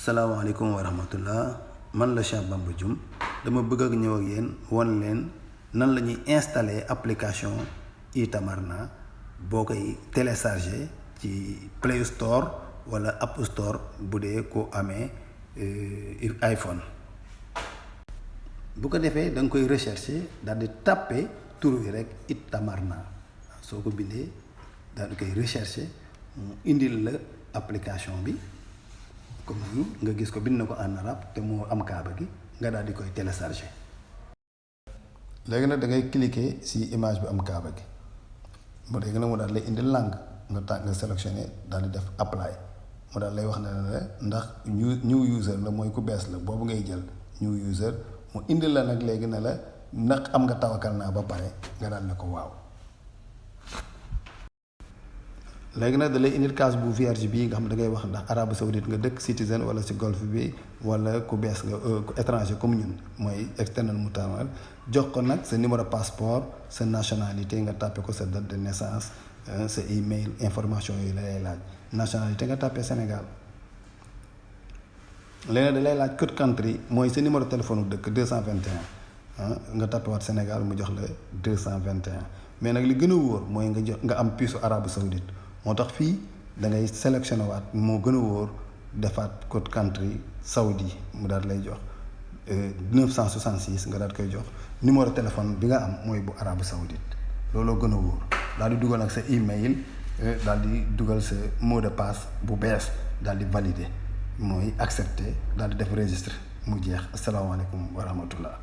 salaamaaleykum wa rahmatullah man la Cheikh Bamba Dioum dama bëgg ak ñëw ak yéen won leen nan la ñuy installer application Itamarna boo koy télécharger ci Play Store wala App Store bu dee ko amee iPhone. bu ko defee da nga koy rechercher daal di tapper tur wi rek Itamarna soo ko bindee daal di koy rechercher mu indil la application bi. comme nii nga gis ko bind na ko en arabe te moo am kaaba gi nga daal di koy télécharger. léegi nag da ngay cliquer ci image bi am kaaba gi mu léegi nag mu daal lay indil langue nga sélectionné daal di def apply mu daal lay wax ne la ndax new user la mooy ku bees la boobu ngay jël new user mu indil la nag léegi ne la ndax am nga tawakal naa ba pare nga daal ne ko waaw. léegi nag da lay indil case bu vierge bii nga xam da ngay wax ndax Arabie Saoudite nga dëkk citizen wala ci golfe bi wala ku bees nga étranger comme ñun mooy external mutawal jox ko nag sa numéro passeport sa nationalité nga tàppe ko sa date de naissance sa email information yooyu la lay laaj nationalité nga tàppe Sénégal. léegi nag da lay laaj code country mooy sa numéro téléphone dëkk 221 nga tàppe waat Sénégal mu jox la 221 mais nag li gën a wóor mooy nga am puce Arabie Saoudite. moo tax fii da ngay sélectionné waat moo gën a wóor defaat code country Saoudi mu daal lay jox 966 nga daal koy jox numéro téléphone bi nga am mooy bu Arabie Saoudite looloo gën a wóor daal di dugal nag sa email daal di dugal sa mot de passe bu bees daal di valider mooy accepter daal di def registre mu jeex asalaamaaleykum wa rahmatullah